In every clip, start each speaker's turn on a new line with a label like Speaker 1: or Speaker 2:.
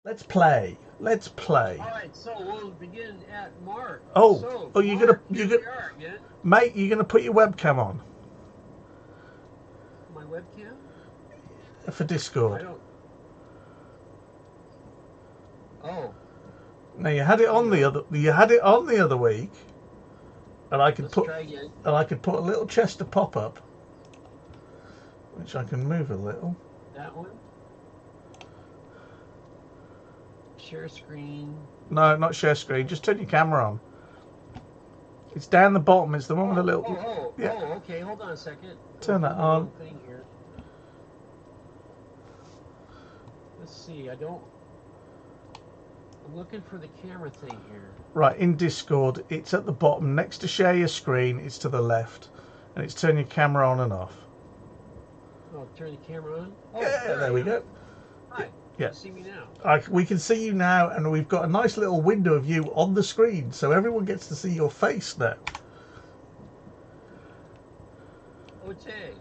Speaker 1: Let's play. Let's play.
Speaker 2: All right, so we'll begin at Mark.
Speaker 1: Oh,
Speaker 2: So,
Speaker 1: oh,
Speaker 2: Mark,
Speaker 1: you're
Speaker 2: here
Speaker 1: gonna,
Speaker 2: we are again.
Speaker 1: mate. You're gonna put your webcam on
Speaker 2: My webcam?
Speaker 1: for
Speaker 2: I
Speaker 1: Discord.
Speaker 2: don't. Oh,
Speaker 1: Now you had it
Speaker 2: hang
Speaker 1: on the
Speaker 2: on.
Speaker 1: other. You had it on the other week, and
Speaker 2: Let's try again.
Speaker 1: I could put a little chest to pop up, which I can move a little.
Speaker 2: That one. Share screen.
Speaker 1: No, not share screen. Just turn your camera on. It's down the bottom. It's the one with the little. Yeah,
Speaker 2: Okay. Hold on a second. I'm
Speaker 1: turn that
Speaker 2: doing the
Speaker 1: on.
Speaker 2: wrong thing here. Let's see. I'm looking for the camera thing here.
Speaker 1: Right, in Discord, it's at the bottom next to share your screen. It's to the left, and it's turn your camera on and off.
Speaker 2: Oh, turn the camera on. Oh,
Speaker 1: Yeah,
Speaker 2: there I
Speaker 1: there we
Speaker 2: am.
Speaker 1: go.
Speaker 2: Hi. Can
Speaker 1: Yeah,
Speaker 2: you see me now?
Speaker 1: we can see you now, and we've got a nice little window of you on the screen, so everyone gets to see your face now.
Speaker 2: Okay.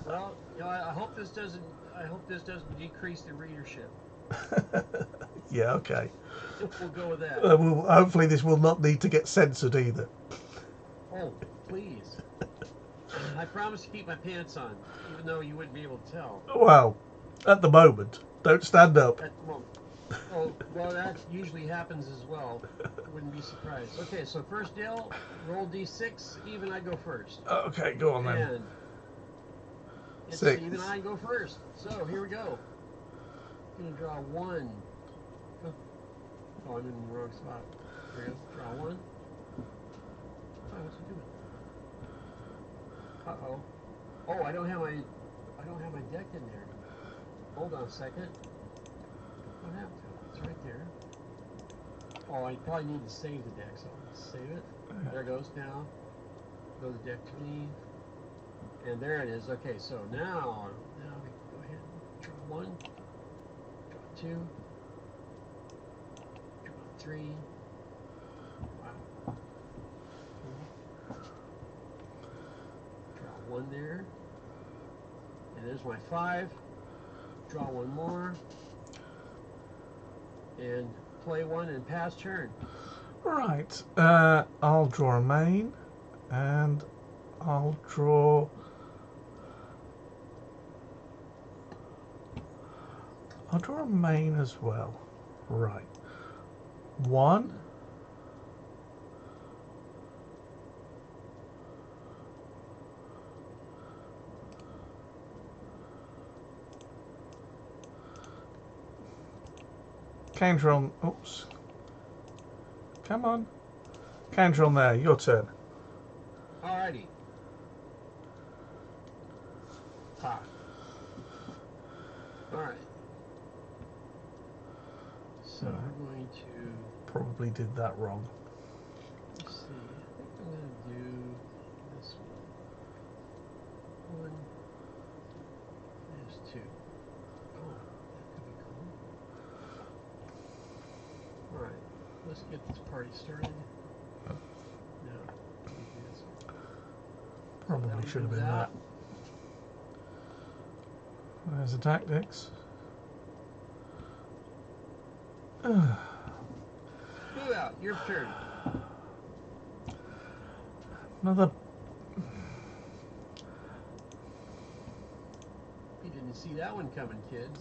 Speaker 2: Well, I hope this doesn't. I hope this doesn't decrease the readership.
Speaker 1: Yeah, okay.
Speaker 2: We'll go with that.
Speaker 1: Hopefully, this will not need to get censored either.
Speaker 2: Oh, please. I promise to keep my pants on, even though you wouldn't be able to tell
Speaker 1: Well, at the moment, don't stand up.
Speaker 2: at the moment. Oh, well, that usually happens as well. Wouldn't be surprised. Okay, so first deal, roll d6. Even I go first,
Speaker 1: Okay, go on then.
Speaker 2: and it's even
Speaker 1: Six.
Speaker 2: I go first. So here we go. I'm gonna draw one. Oh, oh, I'm in the wrong spot. There we go. Draw one. Oh, what's he doing? Uh-oh. Oh, I don't have my deck in there. Hold on a second. What happened to it? It's right there. Oh, I probably need to save the deck, so let's save it. There it goes now. Go to the deck to me. And there it is. Okay, so now we can go ahead and draw one, draw two, draw three. Wow. Cool. Draw one there. And there's my five. Draw one more. And play one and pass turn.
Speaker 1: Right, I'll draw a main, and I'll draw. I'll draw a main as well. Right. One. Counter on. Oops. Come on. Counter on there. Your turn.
Speaker 2: Alrighty. Ha. Alright. So we're going to,
Speaker 1: Probably did that wrong.
Speaker 2: let's see, I think I'm going to do this one. One, there's two. Oh, that could be cool. Alright, let's get this party started. No, let me do this one. So that
Speaker 1: Probably
Speaker 2: one
Speaker 1: should have
Speaker 2: comes
Speaker 1: been that.
Speaker 2: out.
Speaker 1: There's the tactics.
Speaker 2: Move out, your turn.
Speaker 1: Another.
Speaker 2: You didn't see that one coming, kids.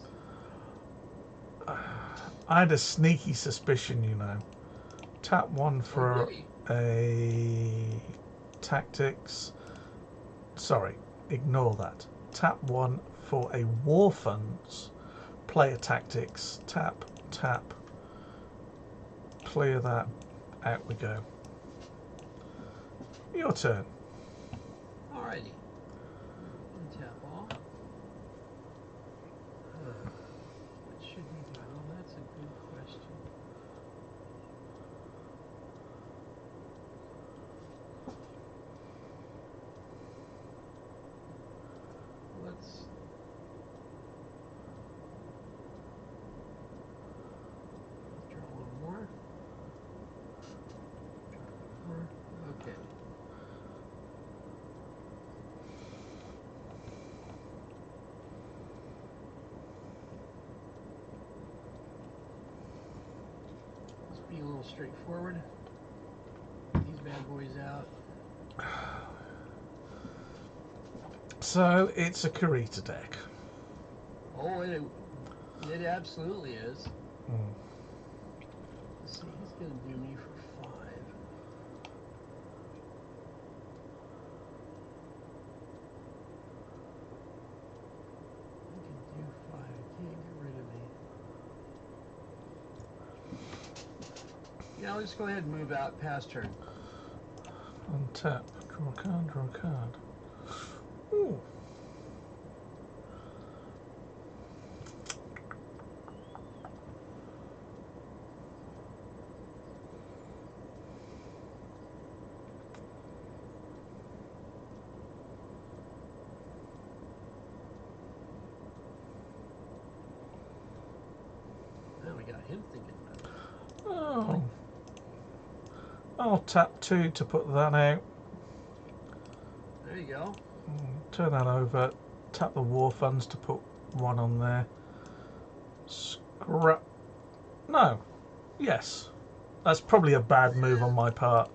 Speaker 1: I had a sneaky suspicion, you know. Tap one
Speaker 2: Oh, did
Speaker 1: for
Speaker 2: he?
Speaker 1: a tactics. Sorry, ignore that. Tap one for a war funds. Play a tactics. Tap, tap. Clear that. Out we go. Your turn.
Speaker 2: Alrighty. Untap all. What should we do? Well, that's a good question. Let's draw one more. Draw one more. Okay. real straightforward. These bad boys out.
Speaker 1: So it's a Kurita deck.
Speaker 2: Oh, it absolutely is.
Speaker 1: Mm.
Speaker 2: Let's see, he's going to do me for 5. He can do 5. He can't get rid of me. Yeah, let's go ahead and move out past turn.
Speaker 1: Untap. Draw a card, draw a card. Ooh.
Speaker 2: Now we got him thinking about it.
Speaker 1: Oh. I'll tap 2 to put that out.
Speaker 2: There you go.
Speaker 1: Turn that over. Tap the war funds to put 1 on there. Scrap. No. Yes. That's probably a bad move on my part.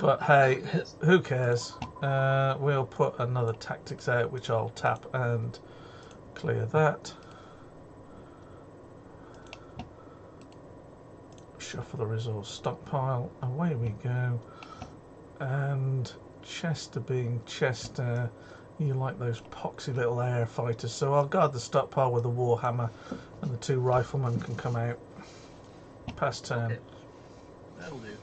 Speaker 1: But hey,
Speaker 2: Yes.
Speaker 1: who cares? We'll put another tactics out, which I'll tap and clear that. Shuffle the resource stockpile. Away we go. And Chester being Chester, you like those poxy little air fighters, so I'll guard the stockpile with the warhammer, and the 2 riflemen can come out. Pass turn.
Speaker 2: Okay. That'll do.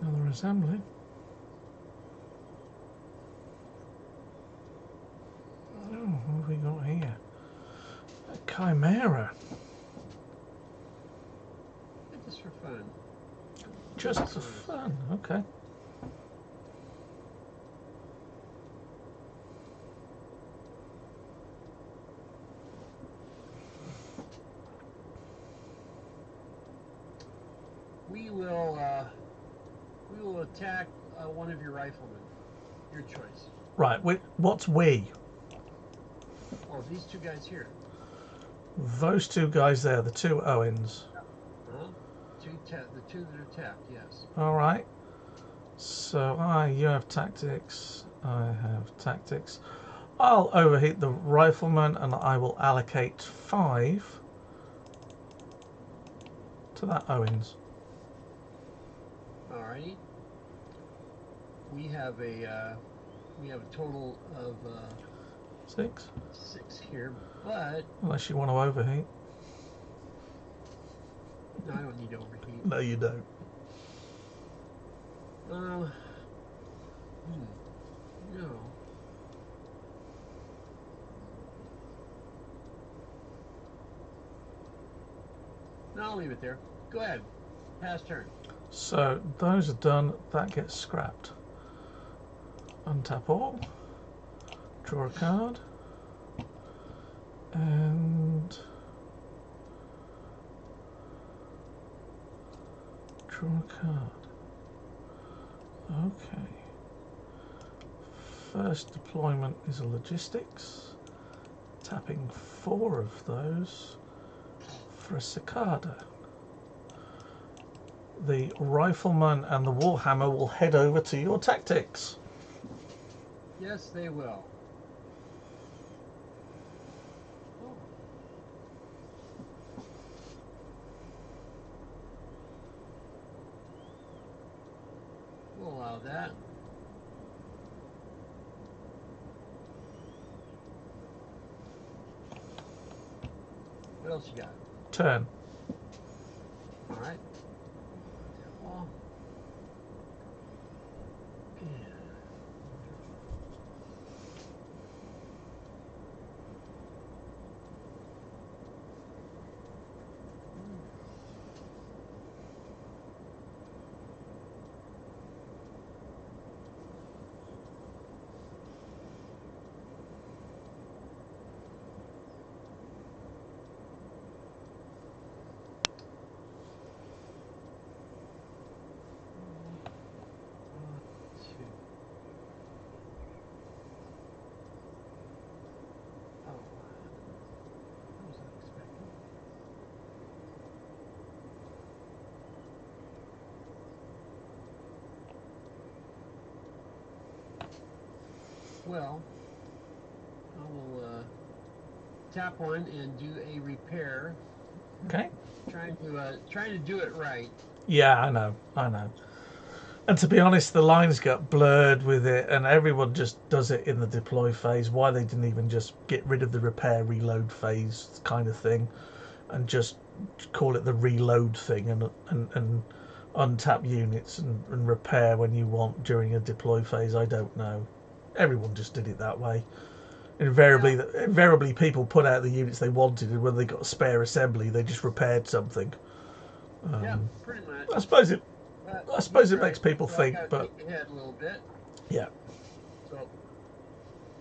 Speaker 1: Another assembly. Oh, what have we got here? A chimera.
Speaker 2: Just for fun.
Speaker 1: Just for fun, okay.
Speaker 2: We will attack one of your riflemen. Your choice.
Speaker 1: Right, what's we?
Speaker 2: Oh, these 2 guys here.
Speaker 1: Those 2 guys there, the 2 Owens.
Speaker 2: Huh? The 2 that are tapped, yes.
Speaker 1: Alright. So you have tactics, I have tactics. I'll overheat the rifleman and I will allocate 5 to that Owens.
Speaker 2: Alrighty. We have a total of
Speaker 1: 6.
Speaker 2: 6 here, but
Speaker 1: Unless you want to overheat.
Speaker 2: no, I don't need to overheat.
Speaker 1: No, you don't.
Speaker 2: No. No, I'll leave it there. Go ahead. Pass turn.
Speaker 1: So those are done. That gets scrapped. Untap all. Draw a card. And draw a card. Okay. First deployment is a logistics. Tapping 4 of those for a cicada. The rifleman and the warhammer will head over to your tactics.
Speaker 2: Yes, they will. We'll allow that. What else you got?
Speaker 1: Turn.
Speaker 2: All right. Well, yeah. Well, I will tap one and do a repair.
Speaker 1: Okay.
Speaker 2: Trying to do it right.
Speaker 1: Yeah, I know. And to be honest, the lines got blurred with it, and everyone just does it in the deploy phase. Why they didn't even just get rid of the repair reload phase kind of thing, and just call it the reload thing, and untap units and repair when you want during a deploy phase. I don't know. Everyone just did it that way. Invariably, people put out the units they wanted, and when they got a spare assembly, they just repaired something.
Speaker 2: Yeah, pretty much.
Speaker 1: I suppose it
Speaker 2: Right.
Speaker 1: makes people
Speaker 2: So
Speaker 1: think,
Speaker 2: I gotta
Speaker 1: but
Speaker 2: think ahead a little bit.
Speaker 1: yeah.
Speaker 2: So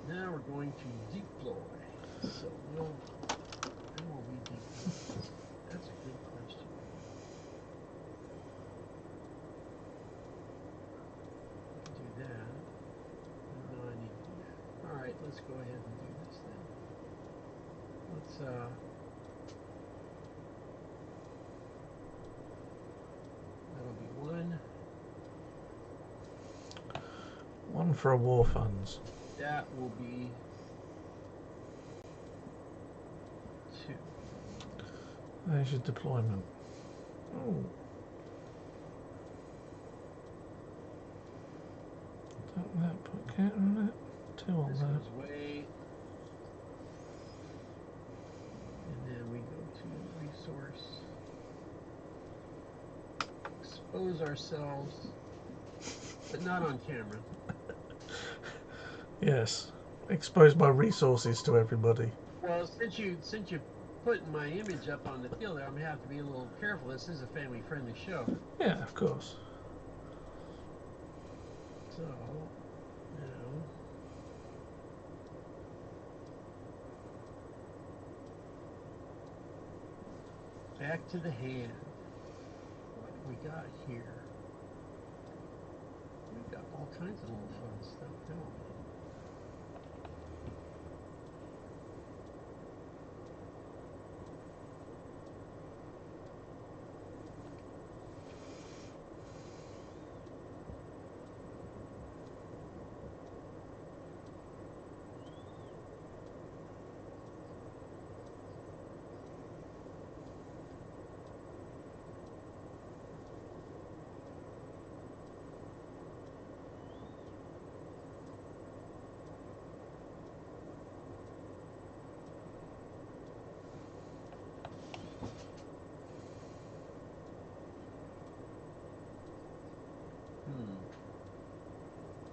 Speaker 2: now we're going to deploy. So when will we deploy? That's a good question. Do that. No, I need to do that. All right, let's go ahead and do this then. Let's that'll be one.
Speaker 1: One for a war funds.
Speaker 2: That will be two.
Speaker 1: There's your deployment. Oh. Don't that put counter on it? Two on
Speaker 2: This
Speaker 1: there.
Speaker 2: goes away. And then we go to resource. Expose ourselves, but not on camera.
Speaker 1: Yes. Expose my resources to everybody.
Speaker 2: Well, since you put my image up on the field, I'm gonna have to be a little careful. This is a family-friendly show.
Speaker 1: Yeah, of course.
Speaker 2: So now back to the hand. What do we got here? We've got all kinds of little fun stuff, don't we?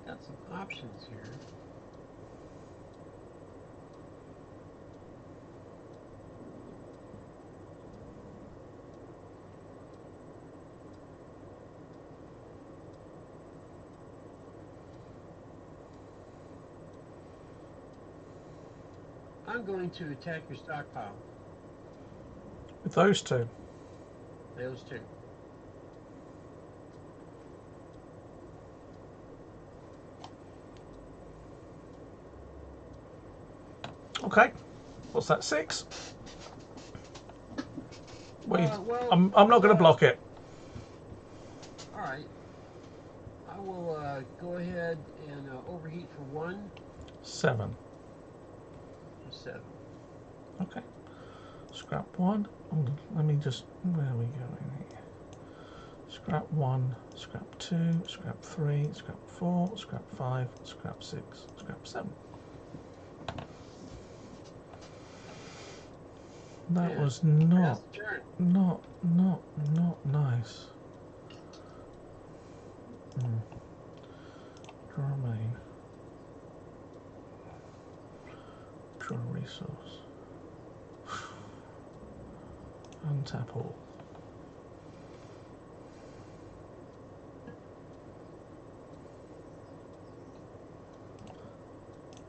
Speaker 2: Got some options here. I'm going to attack your stockpile.
Speaker 1: With those two.
Speaker 2: Those two.
Speaker 1: Okay. What's that? 6? Wait.
Speaker 2: Well,
Speaker 1: I'm not going to block it.
Speaker 2: All right. I will go ahead and overheat for 1.
Speaker 1: 7.
Speaker 2: For 7.
Speaker 1: Okay. Scrap 1. Let me just. Where are we going here? Scrap 1. Scrap 2. Scrap 3. Scrap 4. Scrap 5. Scrap 6. Scrap 7. That
Speaker 2: Yeah.
Speaker 1: was not
Speaker 2: Turn.
Speaker 1: not nice. Draw main. Draw resource. Untap all.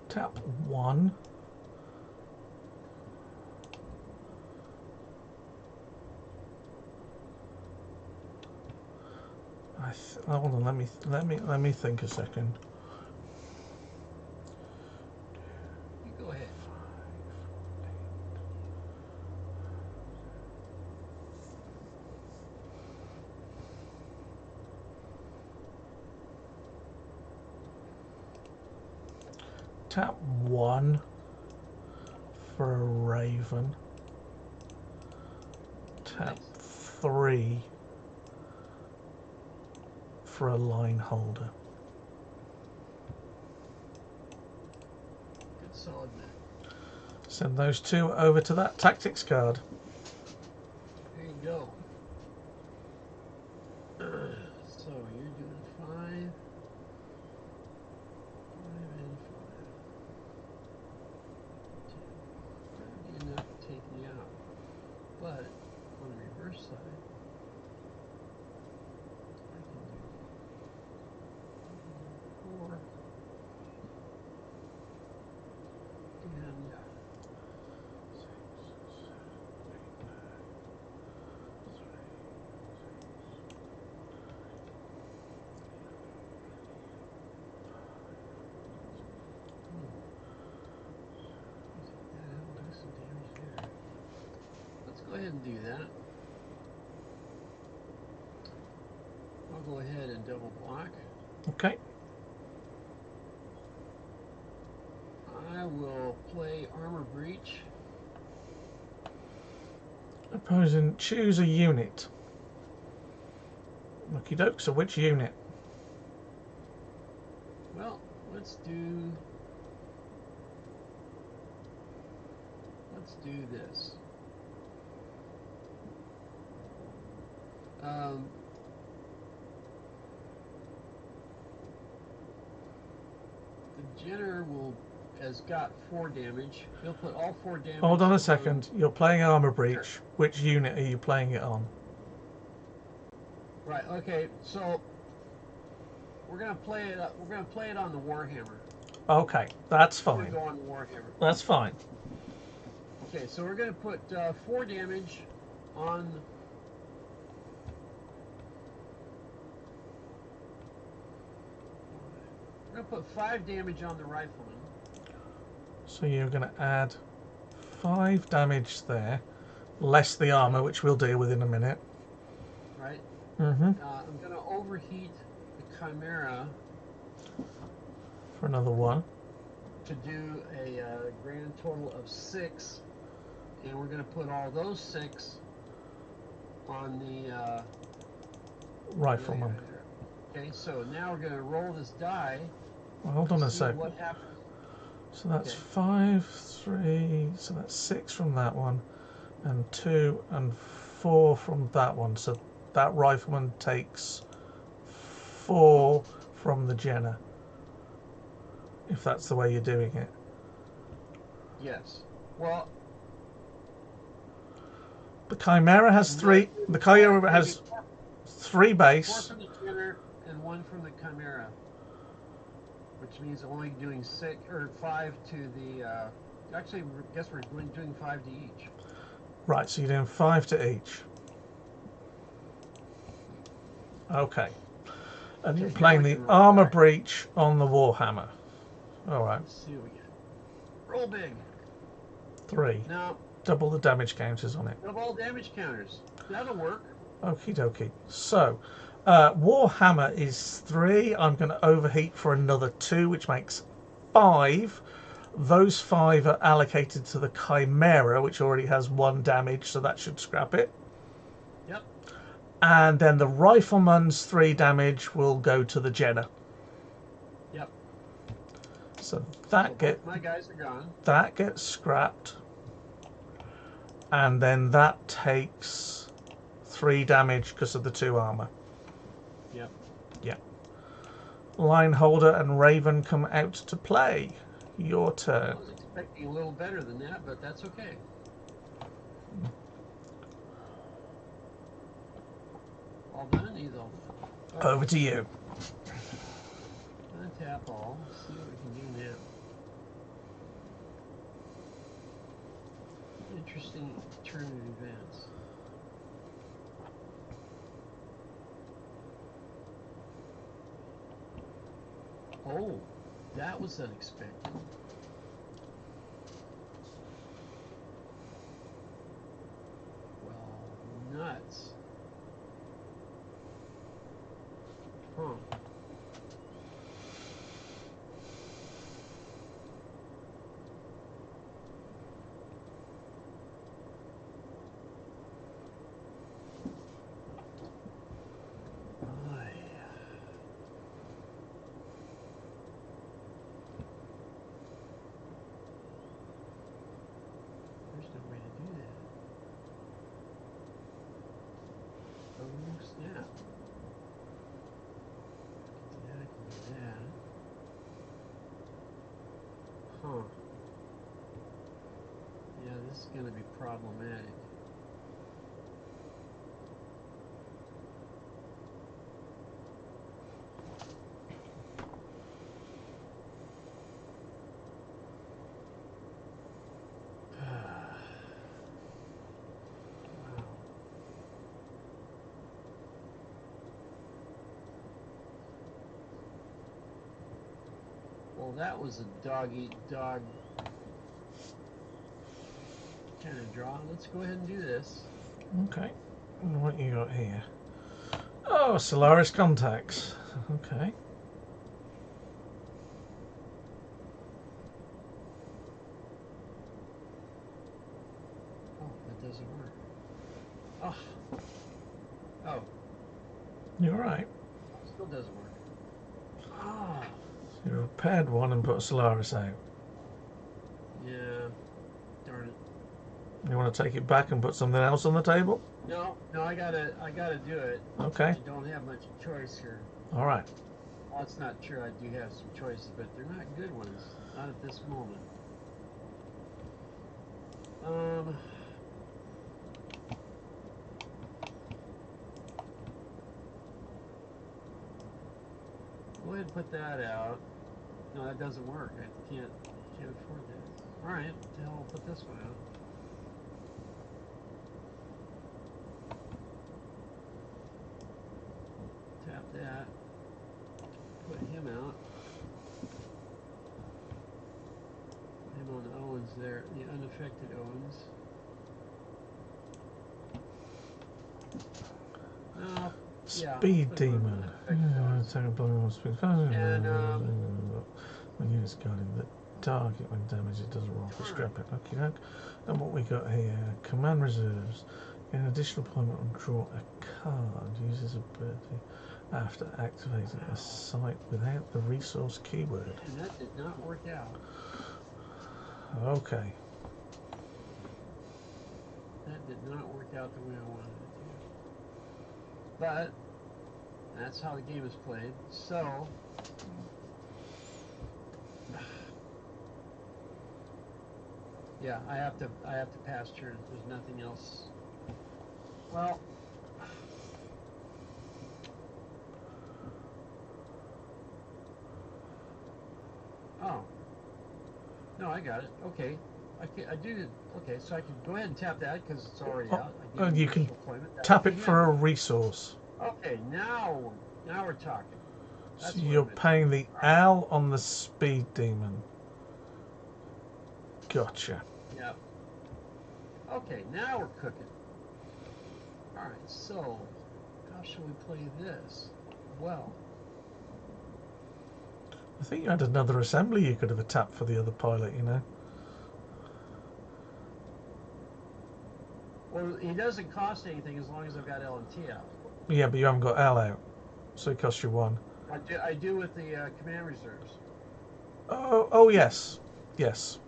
Speaker 1: Tap 1. Hold on, let me think a second.
Speaker 2: You go ahead.
Speaker 1: Tap 1 for a raven. Tap 3 for a line holder.
Speaker 2: Good solid net.
Speaker 1: Send those two over to that tactics card.
Speaker 2: There you go. So you're doing 5. 5 and 5. That'd be enough to take me out. But on the reverse side, I can do 4 and let's go ahead and do that. I'll go ahead and double block.
Speaker 1: Okay.
Speaker 2: I will play Armor Breach.
Speaker 1: Opposing, choose a unit. Okie doke, so which unit?
Speaker 2: Well, let's do this. The Jenner has got 4 damage. He'll put all 4 damage.
Speaker 1: Hold on a second. You're playing Armor Breach. Sure. Which unit are you playing it on?
Speaker 2: Right. Okay. So we're gonna play it. We're gonna play it on the Warhammer.
Speaker 1: Okay, that's fine.
Speaker 2: We're going Warhammer.
Speaker 1: That's fine.
Speaker 2: Okay, so we're gonna put 4 damage on. We're gonna put 5 damage on the rifleman.
Speaker 1: So you're gonna add 5 damage there, less the armor, which we'll deal with in a minute.
Speaker 2: Right.
Speaker 1: Mm-hmm.
Speaker 2: I'm gonna overheat the Chimera
Speaker 1: for another 1.
Speaker 2: To do a grand total of 6, and we're going to put all those 6 on the
Speaker 1: rifleman.
Speaker 2: Okay, so now we're going to roll this die.
Speaker 1: Well, hold on a second.
Speaker 2: What happens?
Speaker 1: So that's 5, 3. So that's 6 from that one, and 2 and 4 from that one. So that rifleman takes 4 from the Jenner. If that's the way you're doing it.
Speaker 2: Yes. Well,
Speaker 1: the Chimera has 3. The Chimera has 3 base.
Speaker 2: 4 from the Jenner and 1 from the Chimera, which means only doing 6 or 5 to the. Actually, I guess we're doing 5 to each.
Speaker 1: Right. So you're doing 5 to each. Okay. And you're playing the Armor Breach on the Warhammer. All right.
Speaker 2: Let's see what we get. Roll big.
Speaker 1: 3.
Speaker 2: No.
Speaker 1: Double the damage counters on it.
Speaker 2: Double all damage counters. That'll work.
Speaker 1: Okie dokie. So, Warhammer is 3. I'm going to overheat for another 2, which makes 5. Those 5 are allocated to the Chimera, which already has 1 damage, so that should scrap it.
Speaker 2: Yep.
Speaker 1: And then the Rifleman's 3 damage will go to the Jenner.
Speaker 2: Yep.
Speaker 1: So
Speaker 2: my guys are gone.
Speaker 1: That gets scrapped. and then that takes 3 damage because of the 2 armor.
Speaker 2: Yep.
Speaker 1: Yeah. Line Holder and Raven come out to play. Your turn.
Speaker 2: I was expecting a little better than that, but that's okay. All done? He's all done.
Speaker 1: Over to you.
Speaker 2: Untap all. See what we can do now. Interesting turn of events. Oh, that was unexpected. Well, nuts. Huh. There's no way to do that. Oh, snap. Yeah, I can do that. Huh. Yeah, this is going to be problematic. Wow. Well, that was a dog-eat-dog kind of draw. Let's go ahead and do this.
Speaker 1: Okay. What you got here? Oh, Solaris contacts. Okay.
Speaker 2: Oh, that doesn't work. Oh. Oh.
Speaker 1: You're right.
Speaker 2: Still doesn't work. Oh.
Speaker 1: So you repaired one and put a Solaris out.
Speaker 2: Yeah. Darn it.
Speaker 1: You want to take it back and put something else on the table?
Speaker 2: No, I gotta do it.
Speaker 1: Okay.
Speaker 2: I don't have much choice here.
Speaker 1: All right.
Speaker 2: Well, it's not true. I do have some choices, but they're not good ones. Not at this moment. Go ahead and put that out. No, that doesn't work. I can't afford that. All right, what the hell? I'll put this one out. Tap that. Put him out. Put him on Owens there, the unaffected Owens. No. Yeah,
Speaker 1: Speed Demon. When units guarding the target when damage, it doesn't roll for scrap it. Okay, and what we got here? Command reserves. Get an additional deployment and draw a card. Uses ability after activating a site without the resource keyword.
Speaker 2: And that did not work out.
Speaker 1: Okay.
Speaker 2: That did not work out the way I wanted it to. But that's how the game is played. So yeah, I have to pass turn. There's nothing else. Well, oh no, I got it. Okay, I do. Okay, so I can go ahead and tap that because it's already out.
Speaker 1: You can tap it for a resource.
Speaker 2: Okay, now we're talking.
Speaker 1: So you're paying the L on the Speed Demon. Gotcha.
Speaker 2: Yep. Okay, now we're cooking. Alright, so how shall we play this? Well,
Speaker 1: I think you had another assembly you could have tapped for the other pilot, you know.
Speaker 2: Well, he doesn't cost anything as long as I've got L and T out.
Speaker 1: Yeah, but you haven't got L out, so it costs you 1.
Speaker 2: I do with the command reserves.
Speaker 1: Oh yes, yes.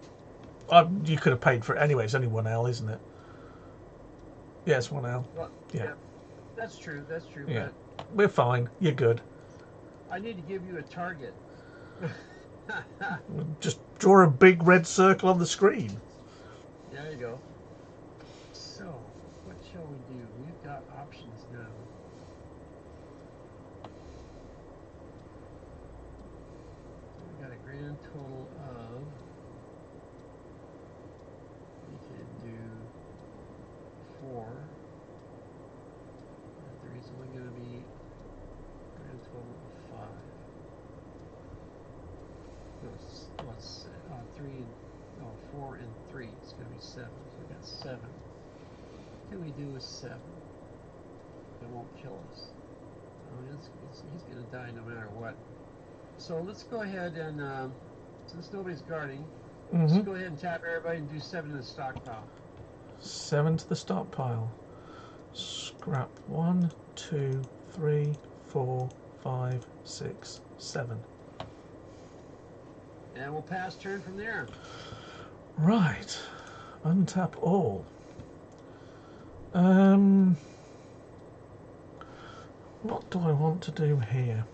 Speaker 1: You could have paid for it anyway. It's only 1 L, isn't it? Yes, 1L.
Speaker 2: Well,
Speaker 1: Yeah.
Speaker 2: yeah, that's true. That's true.
Speaker 1: Yeah.
Speaker 2: But
Speaker 1: We're fine. You're good.
Speaker 2: I need to give you a target.
Speaker 1: Just draw a big red circle on the screen.
Speaker 2: There you go. So, what shall we do? We've got options now. We've got a grand total of, we can do 4. There's only going to be a grand total of 5. No, it's 3 and, 4 and 3. It's going to be 7. So we got 7. What can we do with 7? It won't kill us. He's going to die no matter what. So let's go ahead and, since nobody's guarding, let's go ahead and tap everybody and do 7 in the stockpile.
Speaker 1: 7 to the stockpile. Scrap 1, 2, 3, 4, 5, 6, 7.
Speaker 2: And we'll pass turn from there.
Speaker 1: Right. Untap all. What do I want to do here?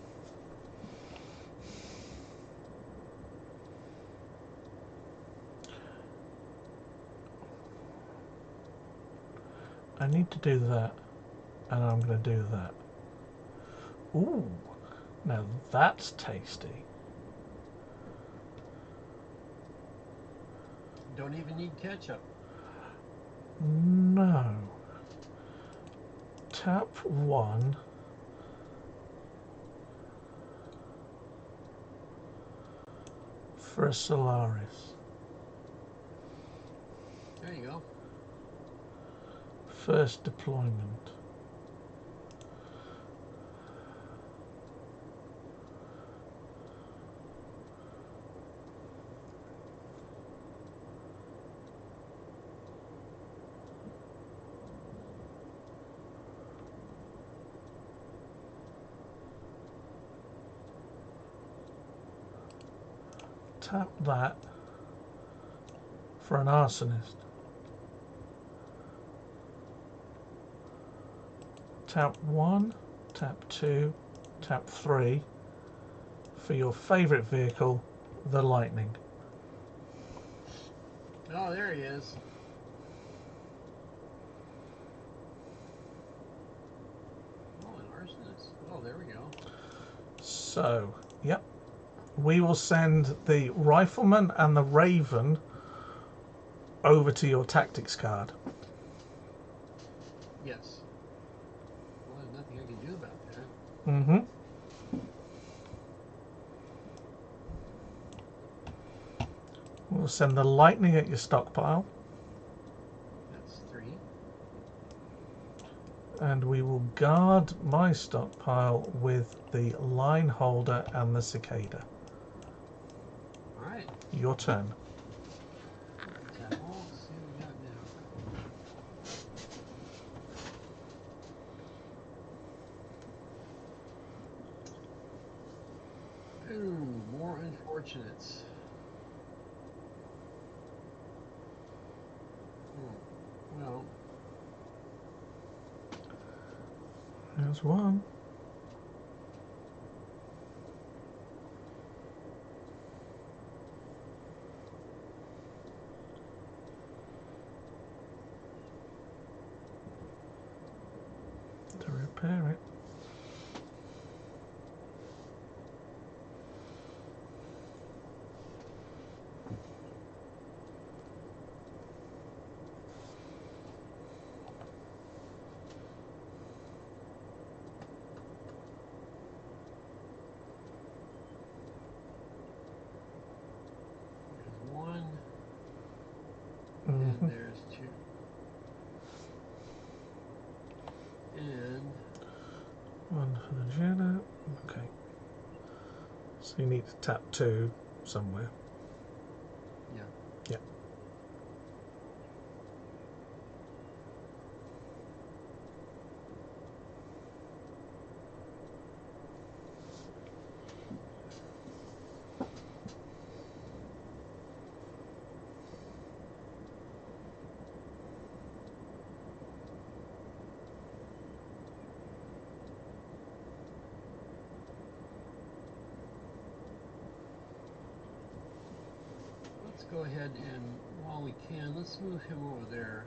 Speaker 1: I need to do that, and I'm going to do that. Ooh, now that's tasty.
Speaker 2: Don't even need ketchup.
Speaker 1: No. Tap 1. For a Solaris.
Speaker 2: There you go.
Speaker 1: First deployment. Tap that for an arsonist. Tap 1, tap 2, tap 3 for your favourite vehicle, the Lightning.
Speaker 2: Oh, there he is. Oh, an arsonist. Oh, there we go.
Speaker 1: So, yep. We will send the Rifleman and the Raven over to your tactics card.
Speaker 2: Yes. Well, there's nothing I can do about that.
Speaker 1: We'll send the Lightning at your stockpile.
Speaker 2: That's 3.
Speaker 1: And we will guard my stockpile with the Line Holder and the Cicada.
Speaker 2: Alright.
Speaker 1: Your turn.
Speaker 2: Tap all. Let's see what we got now. Ooh, more unfortunates. Well,
Speaker 1: There's one. To repair it.
Speaker 2: there's 1. And there's 2. And
Speaker 1: 1 for the Jenna. Okay. So you need to tap 2 somewhere.
Speaker 2: yeah.
Speaker 1: Yeah.
Speaker 2: go ahead and, while we can, let's move him over there.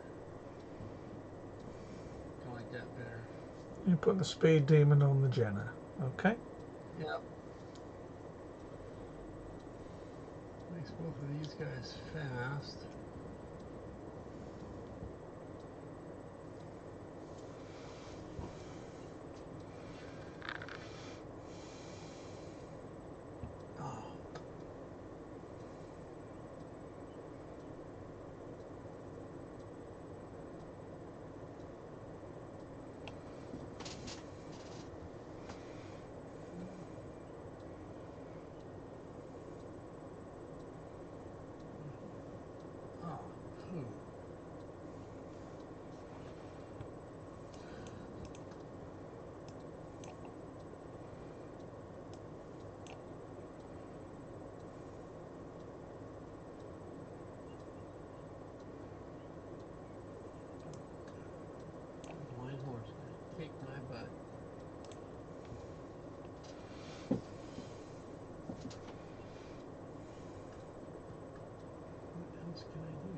Speaker 2: I like that better.
Speaker 1: You put the speed demon on the Jenner. Okay.
Speaker 2: Yep. Makes both of these guys fast. Kick my butt. What else can I do?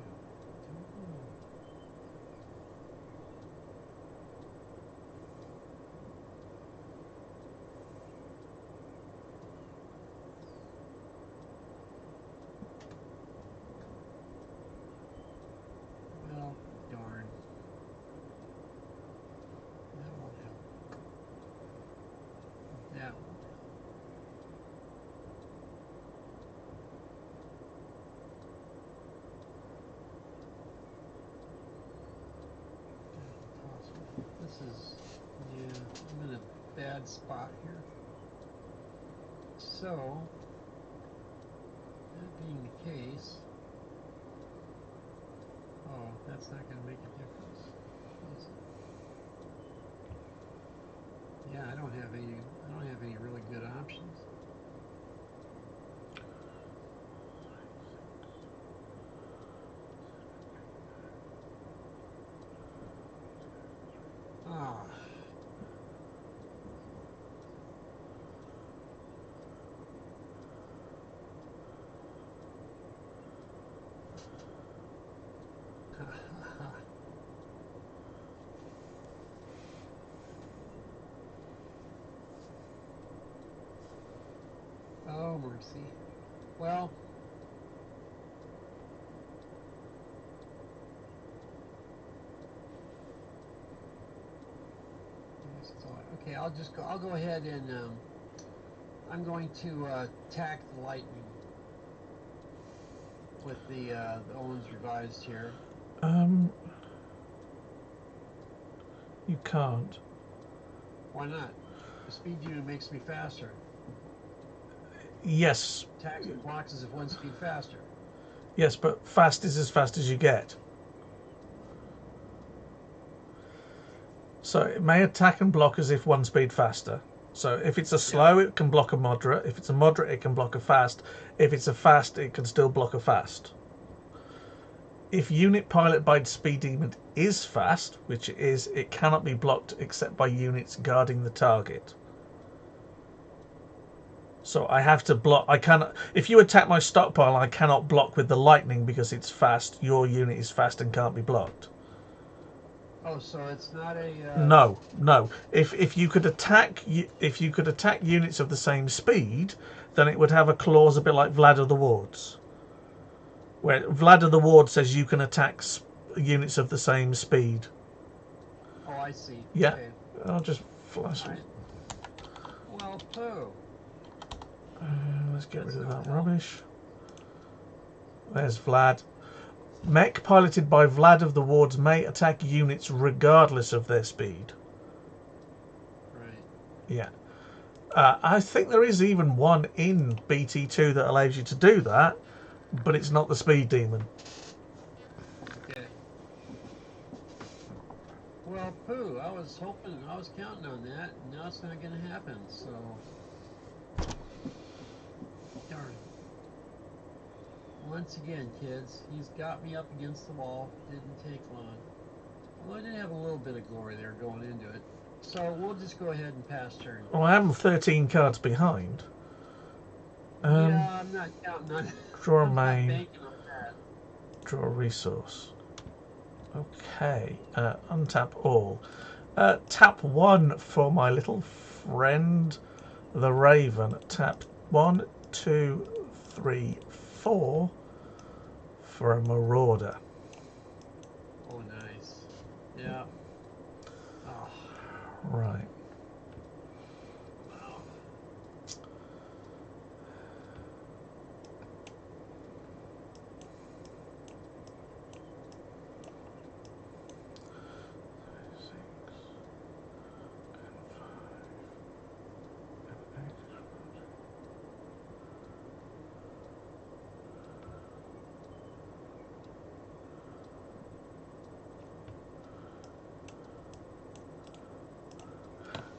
Speaker 2: Well, darn. That won't help. That won't help. This is, yeah, I'm in a bad spot here. So, that being the case, oh, that's not going to make a difference. Is it? Yeah, I don't have any really good options. Ah. Oh, mercy. Well, okay, I'll go ahead and I'm going to attack the lightning with the Owens revised here.
Speaker 1: You can't.
Speaker 2: Why not? The speed unit makes me faster.
Speaker 1: Yes.
Speaker 2: Attacks and blocks is at 1 speed faster.
Speaker 1: Yes, but fast is as fast as you get. So it may attack and block as if 1 speed faster. So if it's a slow, it can block a moderate. If it's a moderate, it can block a fast. If it's a fast, it can still block a fast. If unit pilot by speed demon is fast, which it is, it cannot be blocked except by units guarding the target. So I have to block. I cannot. If you attack my stockpile, I cannot block with the lightning because it's fast. Your unit is fast and can't be blocked.
Speaker 2: Oh, so it's not a.
Speaker 1: No. If you could attack units of the same speed, then it would have a clause a bit like Vlad of the Wards, where Vlad of the Ward says you can attack units of the same speed.
Speaker 2: Oh, I see.
Speaker 1: Yeah.
Speaker 2: Okay.
Speaker 1: I'll just flash it.
Speaker 2: Right. Well, poo.
Speaker 1: Let's get rid of that rubbish. There's Vlad. Mech piloted by Vlad of the Wards may attack units regardless of their speed.
Speaker 2: Right.
Speaker 1: Yeah. I think there is even one in BT2 that allows you to do that, but it's not the speed demon.
Speaker 2: Okay. Well, poo. I was counting on that, and now it's not going to happen, so. Darn. Once again, kids, he's got me up against the wall. Didn't take long. Well, I did have a little bit of glory there going into it. So we'll just go ahead and pass turn.
Speaker 1: Well, I am 13 cards behind.
Speaker 2: Yeah, I'm not counting on it.
Speaker 1: Draw a
Speaker 2: I'm not
Speaker 1: main.
Speaker 2: banking on
Speaker 1: Draw a resource. Okay, untap all. Tap 1 for my little friend, the Raven. Tap 1, 2, 3, 4 for a Marauder.
Speaker 2: Oh, nice. Yeah. Oh,
Speaker 1: Right.
Speaker 2: wow.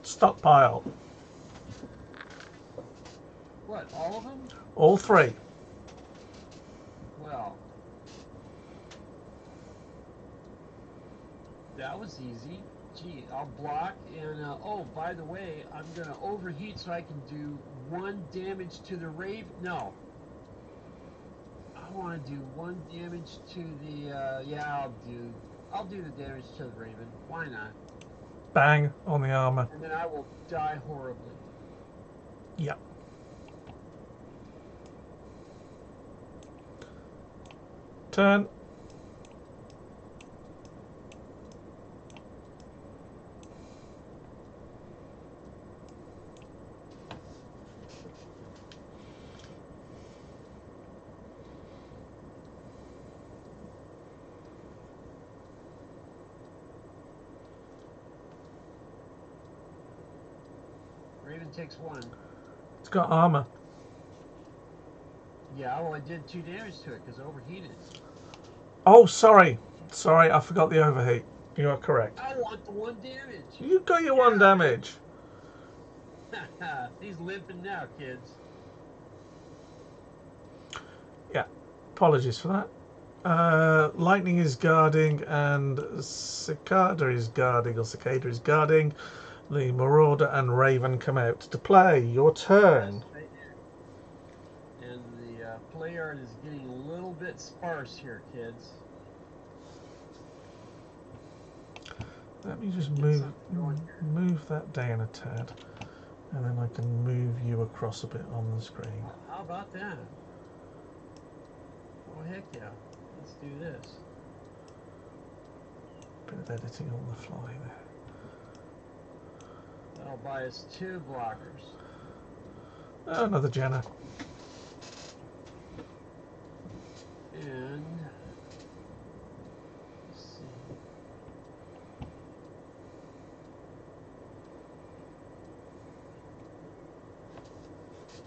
Speaker 1: Stockpile.
Speaker 2: What, all of them?
Speaker 1: All 3.
Speaker 2: Well, that was easy. Gee, I'll block and, oh, by the way, I'm going to overheat so I can do 1 damage to the Raven. No. I want to do 1 damage to the, yeah, I'll do the damage to the Raven. Why not?
Speaker 1: Bang on the armor.
Speaker 2: And then I will die horribly.
Speaker 1: Yep. Turn.
Speaker 2: Raven takes 1.
Speaker 1: It's got armor.
Speaker 2: Yeah, well, I did 2 damage to it because overheated.
Speaker 1: Oh, sorry. Sorry, I forgot the overheat. You are correct.
Speaker 2: I want the 1 damage.
Speaker 1: You got your 1 damage.
Speaker 2: He's limping now, kids.
Speaker 1: Yeah. Apologies for that. Lightning is guarding and Cicada is guarding, or Cicada is guarding. The Marauder and Raven come out to play. Your turn.
Speaker 2: Right. And the play art is getting a little bit sparse here, kids.
Speaker 1: Let me just move that down a tad, and then I can move you across a bit on the screen.
Speaker 2: How about that? Oh, heck yeah. Let's do this.
Speaker 1: Bit of editing on the fly there.
Speaker 2: That'll buy us 2 blockers.
Speaker 1: Oh, another Jenna.
Speaker 2: And let's see.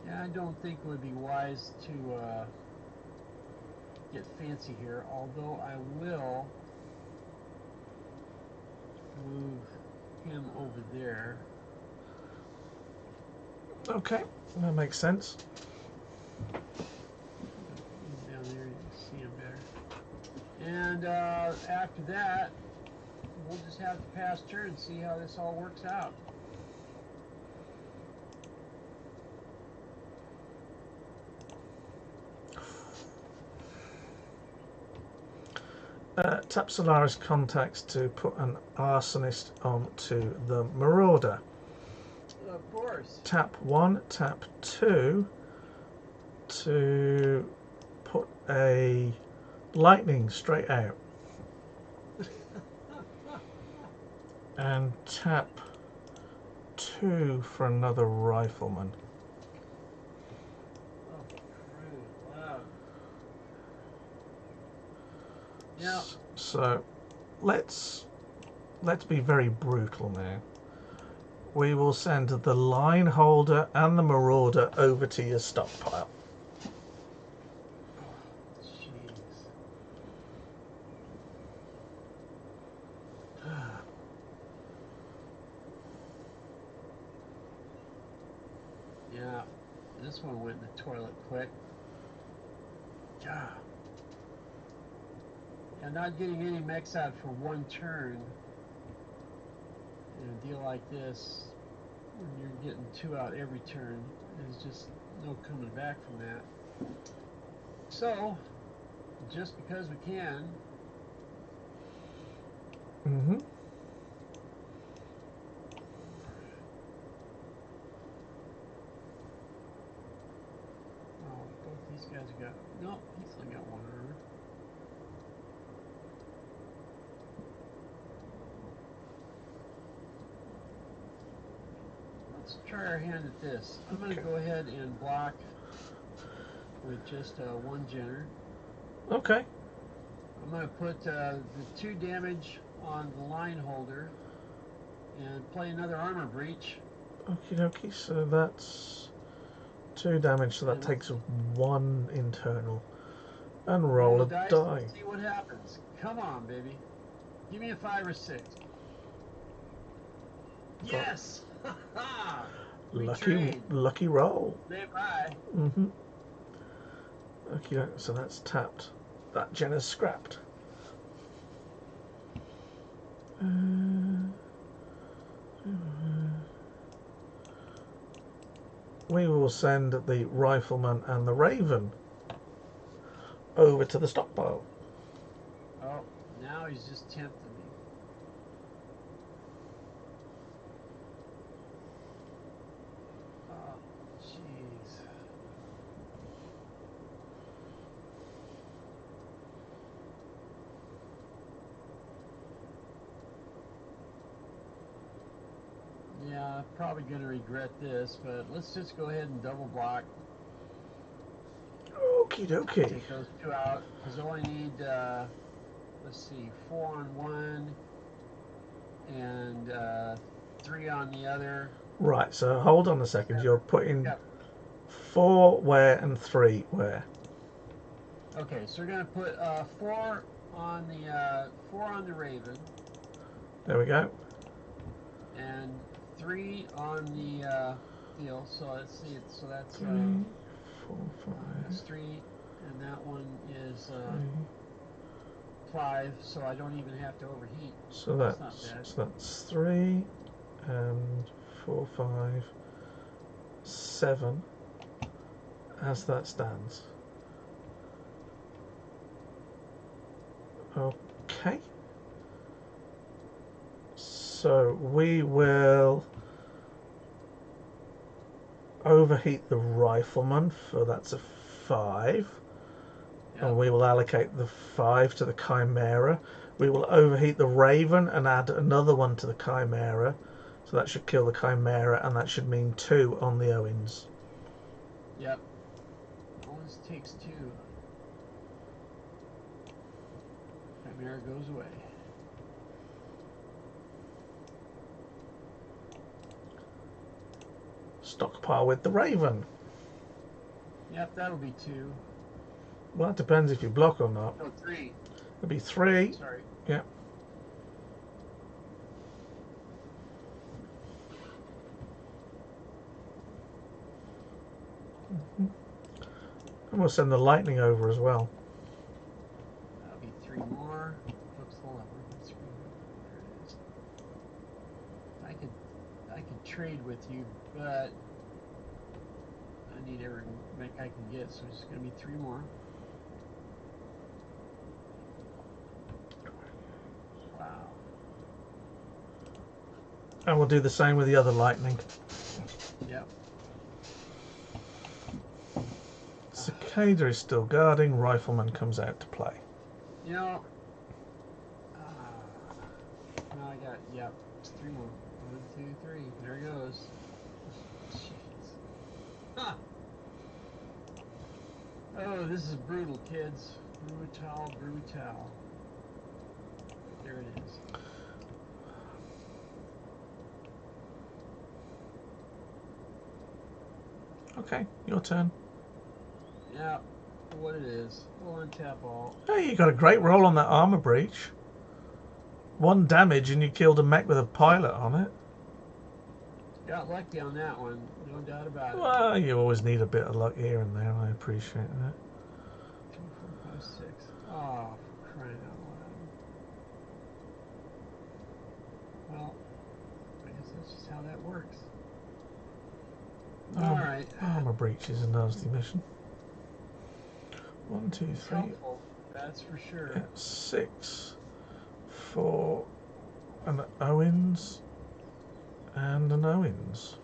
Speaker 2: Yeah, I don't think it would be wise to get fancy here, although I will move him over there.
Speaker 1: Okay, that makes sense.
Speaker 2: He's down there, you can see him better. And after that, we'll just have to pass turn and see how this all works out.
Speaker 1: Tap Solaris contacts to put an arsonist onto the Marauder.
Speaker 2: Of course.
Speaker 1: Tap 1, tap 2 to put a lightning straight out. And tap 2 for another rifleman.
Speaker 2: Oh, crude. Wow. Yeah.
Speaker 1: So let's be very brutal now. We will send the line holder and the Marauder over to your stockpile.
Speaker 2: Jeez. Yeah, this one went in the toilet quick. Yeah. And not getting any mechs out for 1 turn in a deal like this, when you're getting 2 out every turn, there's just no coming back from that. So, just because we can.
Speaker 1: Mm-hmm.
Speaker 2: Oh, both these guys got. Nope, he's only got one armor. Let's try our hand at this. I'm going to go ahead and block with just one Jenner.
Speaker 1: Okay.
Speaker 2: I'm going to put the 2 damage on the line holder and play another armor breach.
Speaker 1: Okie dokie, so that's 2 damage, so that takes 1 internal. And roll a die.
Speaker 2: See what happens. Come on, baby. Give me a 5 or 6. Yes!
Speaker 1: Lucky roll.
Speaker 2: Say bye.
Speaker 1: Mm-hmm. Okay, so that's tapped. That gen is scrapped. We will send the rifleman and the raven over to the stockpile.
Speaker 2: Oh, now he's just tempting me. Oh, jeez. Yeah, I'm probably going to regret this, but let's just go ahead and double block.
Speaker 1: Okie dokie.
Speaker 2: Take those 2 out, because I only need, let's see, 4 on one and 3 on the other.
Speaker 1: Right, so hold on a second. You're putting 4 where and 3 where?
Speaker 2: Okay, so we're going to put 4 on the raven.
Speaker 1: There we go.
Speaker 2: And 3 on the deal. So let's see. So that's
Speaker 1: 3, 4, 5.
Speaker 2: That's 3, and that one is 5. So I don't even have to overheat.
Speaker 1: So that's 3 and 4, 5, 7 as that stands. Okay. So we will overheat the rifleman, for that's a 5. Yep. And we will allocate the 5 to the chimera. We will overheat the raven and add another one to the chimera. So that should kill the chimera, and that should mean 2 on the Owens.
Speaker 2: Yep. Owens takes 2. Chimera goes away.
Speaker 1: Stockpile with the raven.
Speaker 2: Yep, that'll be 2.
Speaker 1: Well, that depends if you block or not.
Speaker 2: No, 3.
Speaker 1: It'll be 3.
Speaker 2: Sorry.
Speaker 1: Yep. And we'll send the lightning over as well.
Speaker 2: That'll be 3 more. Flips the lever. That's 3 more. There it is. I could trade with you, but I need every mech I can get, so it's going to be 3 more. Wow.
Speaker 1: And we'll do the same with the other lightning.
Speaker 2: Yep.
Speaker 1: Cicada is still guarding. Rifleman comes out to play.
Speaker 2: You know, now I got, yep, it's 3 more. 1, 2, 3. There it goes. Jeez. Huh. Oh, this is brutal, kids. Brutal. There it is.
Speaker 1: Okay, your turn.
Speaker 2: Yeah, what it is. We'll untap all.
Speaker 1: Hey, you got a great roll on that armor breach. 1 damage and you killed a mech with a pilot on it.
Speaker 2: Got lucky on that one, no doubt about it.
Speaker 1: Well, you always need a bit of luck here and there, and I appreciate that.
Speaker 2: 2, 4, 5, 6. Oh, for crying out loud. Well, I guess that's just how that works. Alright.
Speaker 1: Armor breach is a nasty mission. 1, 2, 3.
Speaker 2: That's for sure.
Speaker 1: Yeah, 6 for an Owens and an Owens.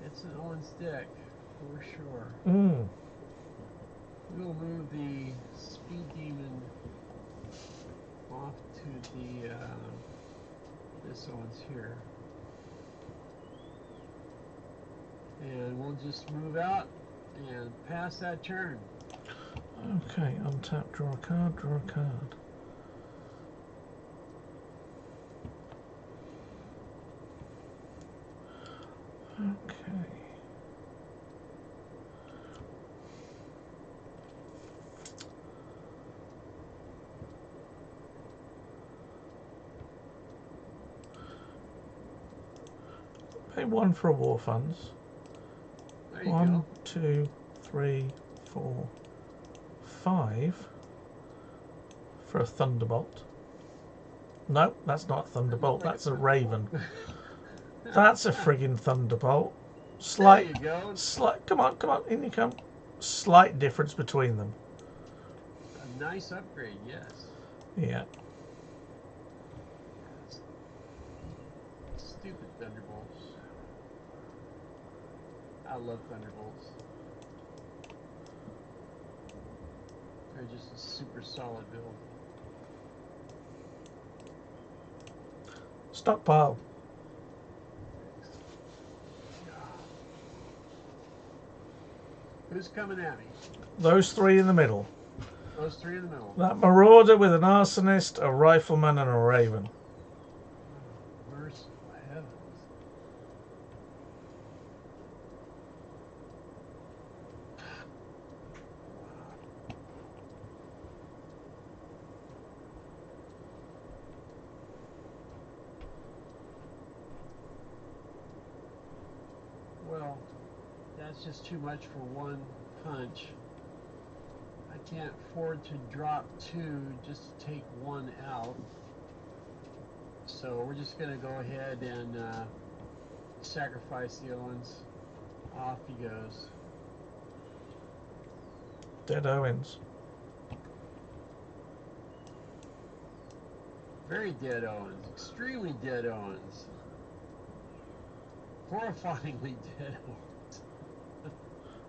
Speaker 2: It's an Owens deck for sure.
Speaker 1: Mm.
Speaker 2: We'll move the Speed Demon off to the this Owens here, and we'll just move out and pass that turn.
Speaker 1: Okay, untap, draw a card, draw a card. Okay. Pay 1 for a war funds.
Speaker 2: There you
Speaker 1: 1,
Speaker 2: go.
Speaker 1: 2, 3, 4, 5 for a thunderbolt. No, that's not a thunderbolt. That's a raven. That's a friggin' thunderbolt.
Speaker 2: There you go.
Speaker 1: Come on, in you come. Slight difference between them.
Speaker 2: A nice upgrade, yes.
Speaker 1: Yeah.
Speaker 2: Stupid thunderbolts. I love thunderbolts. They're just a super solid build.
Speaker 1: Stockpile.
Speaker 2: Who's coming at me?
Speaker 1: Those 3 in the middle.
Speaker 2: Those 3 in the middle.
Speaker 1: That marauder with an arsonist, a rifleman, and a raven.
Speaker 2: Mercy heavens. Well, that's just too much for one punch. I can't afford to drop 2 just to take 1 out. So we're just going to go ahead and sacrifice the Owens. Off he goes.
Speaker 1: Dead Owens.
Speaker 2: Very dead Owens. Extremely dead Owens. Horrifyingly dead Owens.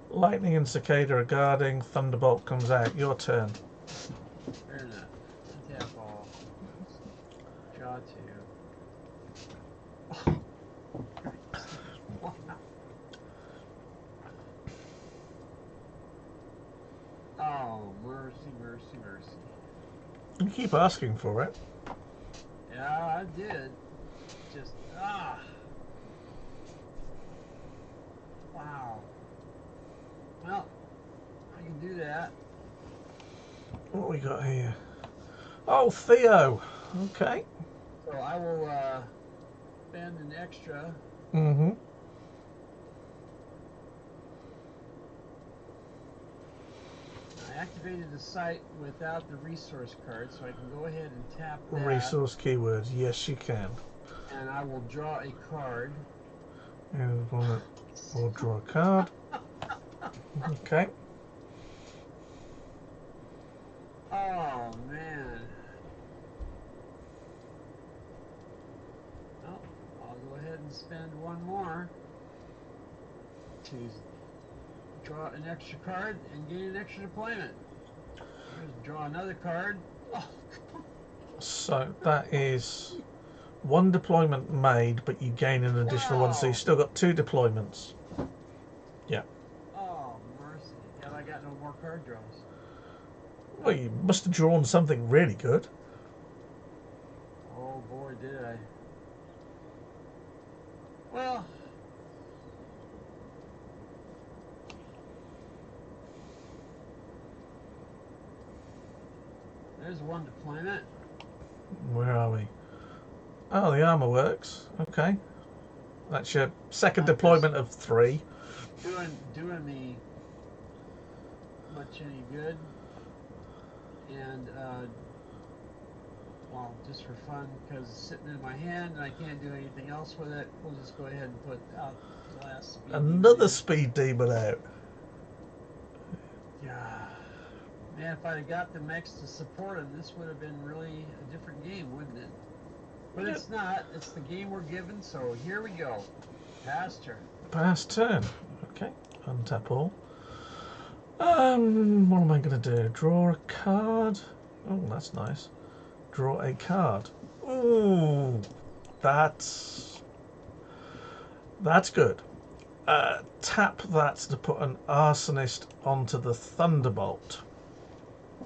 Speaker 1: Lightning and Cicada are guarding. Thunderbolt comes out. Your turn.
Speaker 2: Fair enough. Tap all. Draw 2. Wow. Oh, mercy, mercy, mercy.
Speaker 1: You keep asking for it.
Speaker 2: Yeah, I did. Just, wow. Well, I can do that.
Speaker 1: What we got here? Oh, Theo. Okay.
Speaker 2: So I will spend an extra.
Speaker 1: Mm-hmm.
Speaker 2: I activated the site without the resource card, so I can go ahead and tap that.
Speaker 1: Resource keywords. Yes, you can.
Speaker 2: And I will draw a card.
Speaker 1: And we'll draw a card. Okay.
Speaker 2: Oh, man. Well, I'll go ahead and spend 1 more to draw an extra card and gain an extra deployment. Just draw another card. Oh,
Speaker 1: So that is 1 deployment made, but you gain an additional 1, so you've still got 2 deployments. Yeah.
Speaker 2: oh, mercy. And I got no more card draws.
Speaker 1: Well, you must have drawn something really good.
Speaker 2: Oh, boy, did I. Well, there's 1 deployment.
Speaker 1: Where are we? Oh, the armor works. Okay. That's your second deployment of 3.
Speaker 2: Doing me much any good. And, well, just for fun, because it's sitting in my hand and I can't do anything else with it, we'll just go ahead and put out the last speed.
Speaker 1: Another speed demon out.
Speaker 2: Yeah. Man, if I'd have got the mechs to support him, this would have been really a different game, wouldn't it? But
Speaker 1: Yep.
Speaker 2: it's not. It's the game we're given, so here we go. Pass turn.
Speaker 1: Pass turn. Okay, untap all. What am I going to do? Draw a card. Oh, that's nice. Draw a card. Ooh, that's good. Tap that to put an arsonist onto the thunderbolt.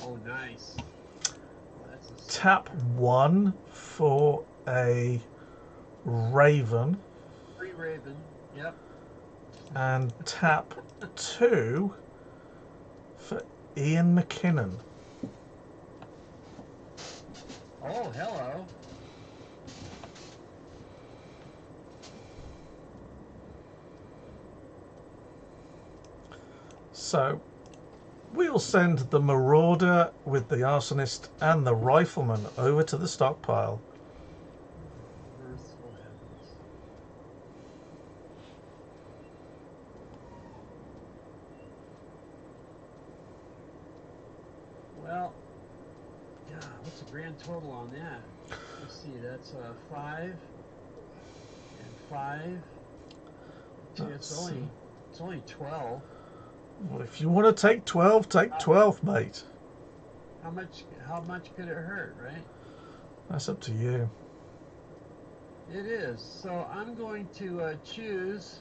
Speaker 2: Oh, nice. Well, that's a
Speaker 1: Tap 1 for a raven.
Speaker 2: free raven. Yep.
Speaker 1: And tap 2 for Ian McKinnon.
Speaker 2: Oh, hello.
Speaker 1: So we'll send the marauder with the arsonist and the rifleman over to the stockpile.
Speaker 2: Merciful heavens. Well, yeah, what's the grand total on that? Let's see, that's 5 and 5. See, it's only 12.
Speaker 1: Well, if you want to take 12, take 12, mate.
Speaker 2: How much could it hurt, right?
Speaker 1: That's up to you.
Speaker 2: It is. So I'm going to choose.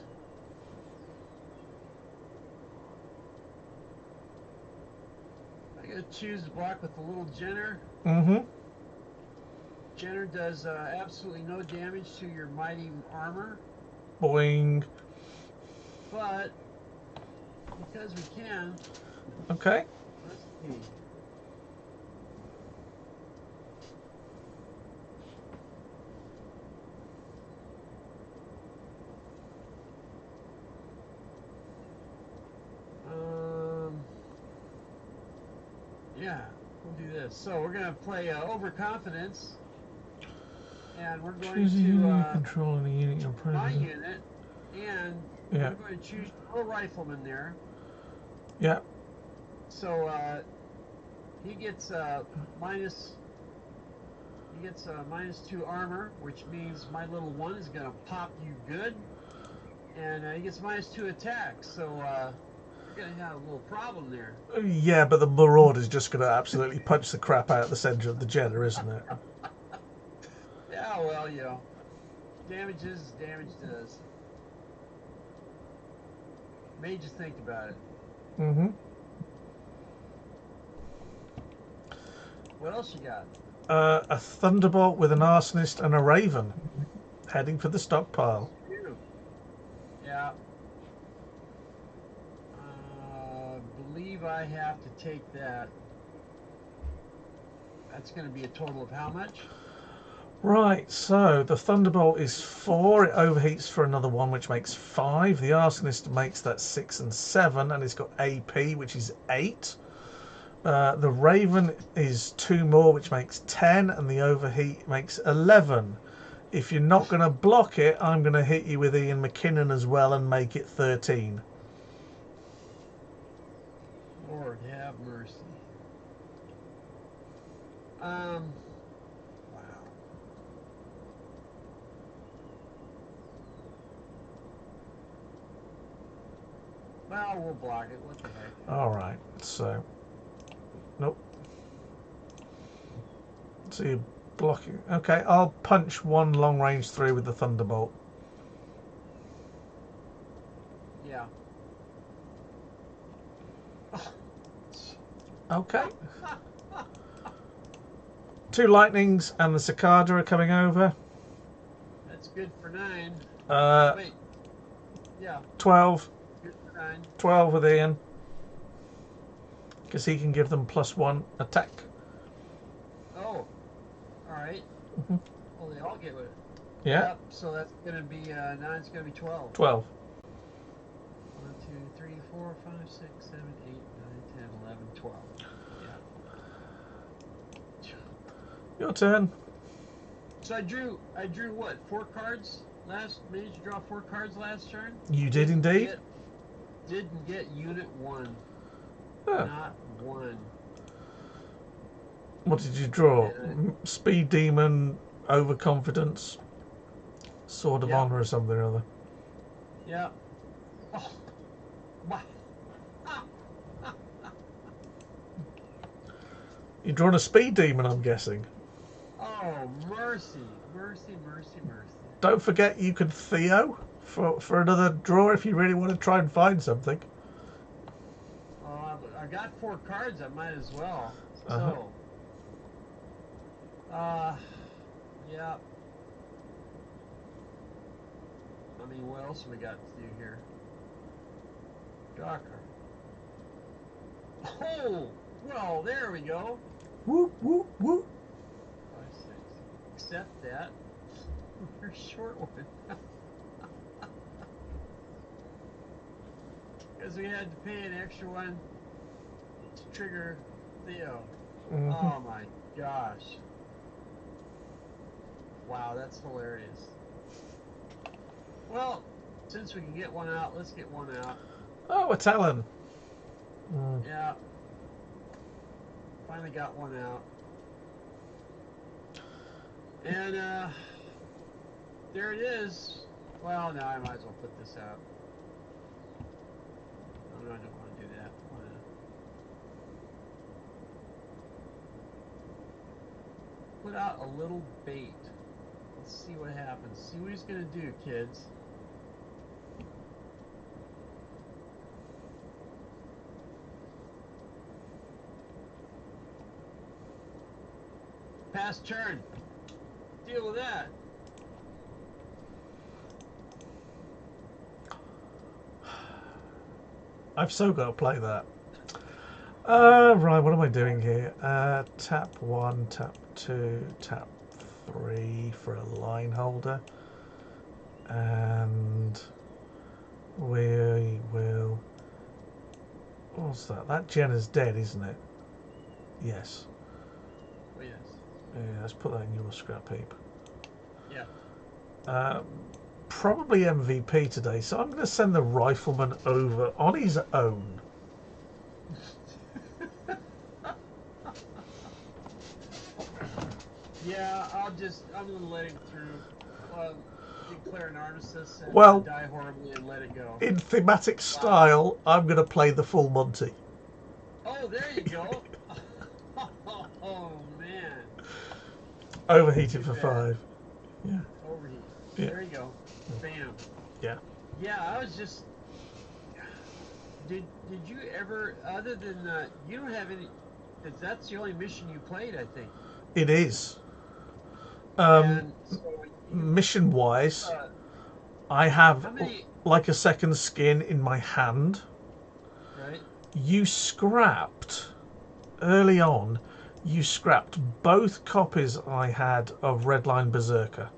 Speaker 2: I'm going to choose the block with the little Jenner.
Speaker 1: Mm-hmm.
Speaker 2: Jenner does absolutely no damage to your mighty armor,
Speaker 1: Boing.
Speaker 2: but because we can,
Speaker 1: Okay.
Speaker 2: let's see. Yeah, we'll do this. So we're gonna play Overconfidence, and we're going
Speaker 1: Choose a unit
Speaker 2: to
Speaker 1: control any unit you're
Speaker 2: my
Speaker 1: present.
Speaker 2: unit, and
Speaker 1: Yeah.
Speaker 2: we're going to choose a rifleman there.
Speaker 1: Yeah.
Speaker 2: So he gets minus. He gets -2 armor, which means my little one is gonna pop you good, and he gets -2 attack. So we're gonna have a little problem there.
Speaker 1: Yeah, but the marauder's just going to absolutely punch the crap out of the centre of the Jenner, isn't it?
Speaker 2: Yeah, well, you know, damage is damage does. Made you think about it.
Speaker 1: Mm-hmm.
Speaker 2: What else you got?
Speaker 1: A thunderbolt with an arsonist and a raven, heading for the stockpile.
Speaker 2: Yeah. Believe I have to take that. That's going to be a total of how much?
Speaker 1: Right, so the thunderbolt is 4. It overheats for another 1, which makes 5. The arsonist makes that 6 and 7, and it's got AP, which is 8. The raven is 2 more, which makes 10, and the overheat makes 11. If you're not going to block it, I'm going to hit you with Ian McKinnon as well and make it 13.
Speaker 2: Lord have mercy. Wow. Well, we'll block it. What the heck?
Speaker 1: All right, so nope. So you're blocking. Okay, I'll punch 1 long range through with the thunderbolt.
Speaker 2: Yeah.
Speaker 1: Okay. 2 lightnings and the cicada are coming over.
Speaker 2: That's good for 9. Wait. Yeah.
Speaker 1: 12.
Speaker 2: Good for 9.
Speaker 1: 12 with Ian. Because he can give them +1 attack.
Speaker 2: Oh. Alright.
Speaker 1: Mm-hmm.
Speaker 2: Well, they all get it.
Speaker 1: Yeah.
Speaker 2: Yep. So that's going to be 9's going to be 12.
Speaker 1: 12.
Speaker 2: 1, 2, 3, 4, 5, 6, 7, 8, 9, 10, 11, 12. Yeah.
Speaker 1: Your turn.
Speaker 2: So I drew what? 4 cards last. Managed to draw 4 cards last turn.
Speaker 1: You did indeed.
Speaker 2: Didn't get unit 1.
Speaker 1: Oh.
Speaker 2: Not 1.
Speaker 1: What did you draw?
Speaker 2: And,
Speaker 1: Speed Demon, Overconfidence, Sword of
Speaker 2: yeah,
Speaker 1: Honor or something or other.
Speaker 2: yeah. Oh, wow.
Speaker 1: You're drawing a Speed Demon, I'm guessing.
Speaker 2: Oh, mercy, mercy, mercy, mercy.
Speaker 1: Don't forget you can Theo for another draw if you really want to try and find something.
Speaker 2: Oh, I got 4 cards. I might as well.
Speaker 1: Uh-huh.
Speaker 2: So, uh, yeah. I mean, what else have we got to do here? Draw a card. Oh, well, there we go.
Speaker 1: Whoop, whoop, whoop.
Speaker 2: 5, 6. Accept that. You're short one. Because we had to pay an extra one to trigger Theo.
Speaker 1: Mm-hmm.
Speaker 2: Oh my gosh. Wow, that's hilarious. Well, since we can get one out, let's get one out.
Speaker 1: Oh, a Talon.
Speaker 2: Yeah. Finally got one out. And there it is. Well, now I might as well put this out. No, I don't want to do that. I want to put out a little bait. Let's see what happens. See what he's going to do, kids. Pass turn. Deal with that.
Speaker 1: I've so got to play that. Right, what am I doing here? Tap 1, tap 2, tap 3 for a line holder. And we will... What's that? That Jenna's dead, isn't it? Yes.
Speaker 2: Oh, yes.
Speaker 1: Yeah, let's put that in your scrap heap.
Speaker 2: Yeah.
Speaker 1: Probably MVP today, so I'm going to send the Rifleman over on his own.
Speaker 2: Yeah, I'm going to let him through. Declare an armistice and
Speaker 1: Well,
Speaker 2: die horribly and let it go.
Speaker 1: In thematic style, I'm going to play the full Monty.
Speaker 2: Oh, there you go. Oh, man.
Speaker 1: Overheated for 5. Yeah.
Speaker 2: Overheat.
Speaker 1: Yeah.
Speaker 2: There you go. Bam.
Speaker 1: Yeah.
Speaker 2: Yeah, I was just... Did you ever, other than, you don't have any... Because that's the only mission you played, I think.
Speaker 1: It is.
Speaker 2: And so
Speaker 1: Mission-wise, I have
Speaker 2: how many...
Speaker 1: like a second skin in my hand.
Speaker 2: Right.
Speaker 1: You scrapped, early on, you scrapped both copies I had of Redline Berserker.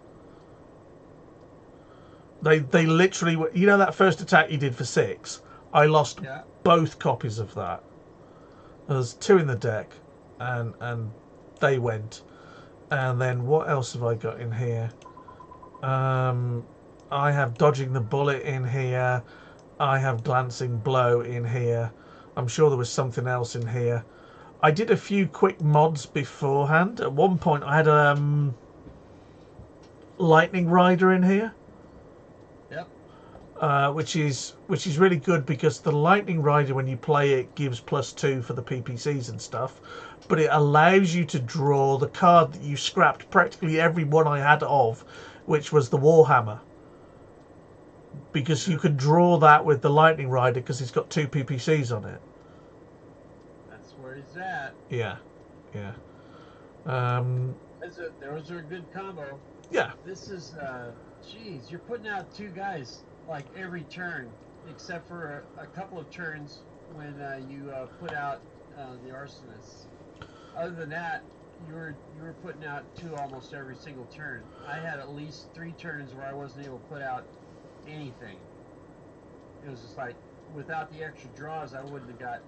Speaker 1: They literally were, you know that first attack you did for 6? I lost both copies of that. There's 2 in the deck, and they went. And then what else have I got in here? I have Dodging the Bullet in here. I have Glancing Blow in here. I'm sure there was something else in here. I did a few quick mods beforehand. At one point I had Lightning Rider in here.
Speaker 2: Yep.
Speaker 1: Which is really good because the Lightning Rider, when you play it, gives +2 for the PPCs and stuff, but it allows you to draw the card that you scrapped practically every one I had of, which was the Warhammer, because you could draw that with the Lightning Rider because it's got 2 PPCs on it.
Speaker 2: That's where he's at.
Speaker 1: Yeah, yeah.
Speaker 2: Those are a good combo.
Speaker 1: Yeah.
Speaker 2: This is, geez, you're putting out 2 guys like every turn, except for a couple of turns when you put out the arsonists. Other than that, you were putting out 2 almost every single turn. I had at least 3 turns where I wasn't able to put out anything. It was just like, without the extra draws, I wouldn't have got.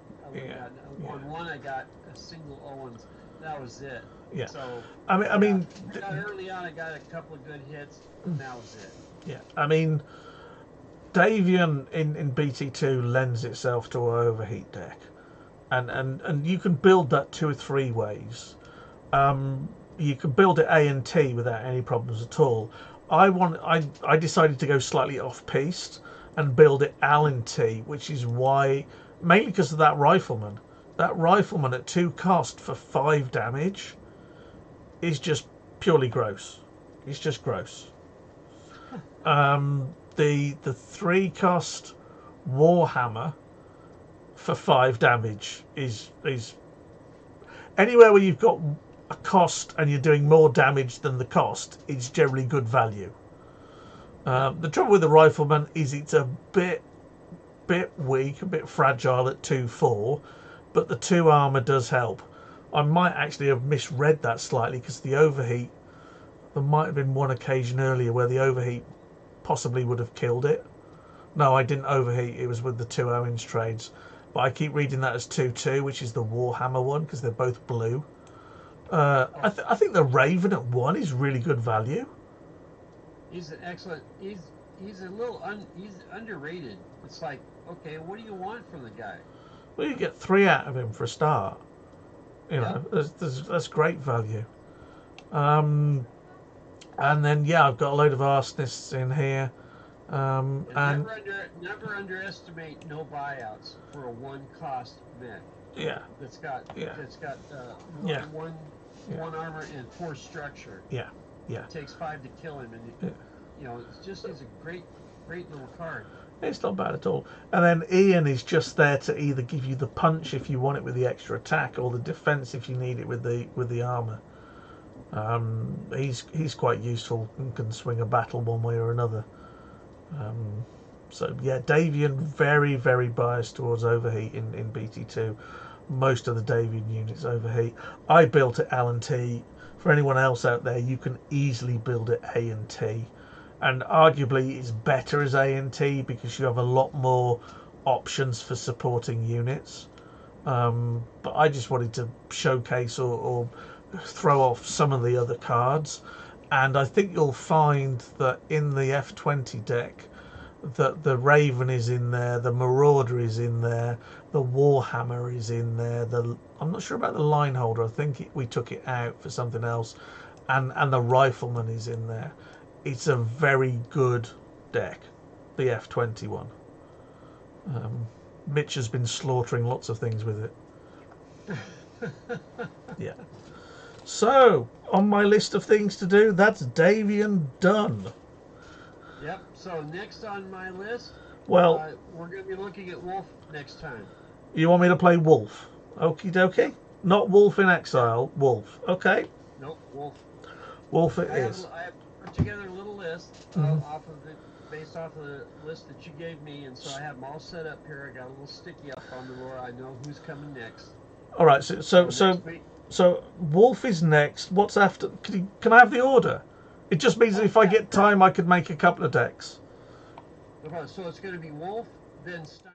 Speaker 2: On one, I got a single Owens. That was it.
Speaker 1: Yeah.
Speaker 2: So
Speaker 1: I mean,
Speaker 2: early on, I got a couple of good hits, and that was it.
Speaker 1: Yeah. I mean, Davion in BT2 lends itself to an overheat deck, and you can build that 2 or 3 ways. you can build it A and T without any problems at all. I decided to go slightly off piste and build it L and T, which is why, mainly because of that rifleman. That rifleman at 2 cost for 5 damage is just purely gross. It's just gross. The 3 cost Warhammer for 5 damage is anywhere where you've got a cost and you're doing more damage than the cost, it's generally good value. The trouble with the rifleman is it's a bit weak, a bit fragile at 2-4, but the 2 armor does help. I might actually have misread that slightly because the overheat, there might have been one occasion earlier where the overheat possibly would have killed it. No, I didn't overheat, it was with the 2 Owens trades. But I keep reading that as 2-2, which is the Warhammer one, because they're both blue. I think the Raven at 1 is really good value.
Speaker 2: He's an excellent. He's a little he's underrated. It's like, okay, what do you want from the guy?
Speaker 1: Well, you get 3 out of him for a start. You know, that's great value. And then yeah, I've got a load of arsonists in here. And
Speaker 2: never underestimate no buyouts for a 1 cost mech.
Speaker 1: Yeah.
Speaker 2: That's got one armor and 4 structure.
Speaker 1: Yeah. Yeah.
Speaker 2: It takes 5 to kill him, and you know, it's a great little card.
Speaker 1: It's not bad at all. And then Ian is just there to either give you the punch if you want it with the extra attack, or the defense if you need it with the armor. He's quite useful and can swing a battle one way or another. So yeah, Davion very, very biased towards overheat in BT2. Most of the Davion units overheat. I built it L and T. For anyone else out there, you can easily build it A and T, and arguably it's better as A and T because you have a lot more options for supporting units. But I just wanted to showcase or throw off some of the other cards, and I think you'll find that in the F20 deck that the Raven is in there, the Marauder is in there, the Warhammer is in there, I'm not sure about the Line Holder, I think we took it out for something else, and the Rifleman is in there. It's a very good deck, the F20 one. Mitch has been slaughtering lots of things with it. Yeah. So, on my list of things to do, that's Davion done.
Speaker 2: Yep, so next on my list,
Speaker 1: well,
Speaker 2: we're going to be looking at Wolf next time.
Speaker 1: You want me to play Wolf? Okie dokie. Not Wolf in Exile, Wolf. Okay.
Speaker 2: Nope, Wolf.
Speaker 1: Wolf it is.
Speaker 2: I have put together a little list based off of the list that you gave me, and so I have them all set up here. I got a little sticky up on the door. I know who's coming next.
Speaker 1: All right, so Wolf is next. What's after? Can I have the order? It just means that if I get time, I could make a couple of decks.
Speaker 2: Okay, so it's going to be Wolf, then Stockpile.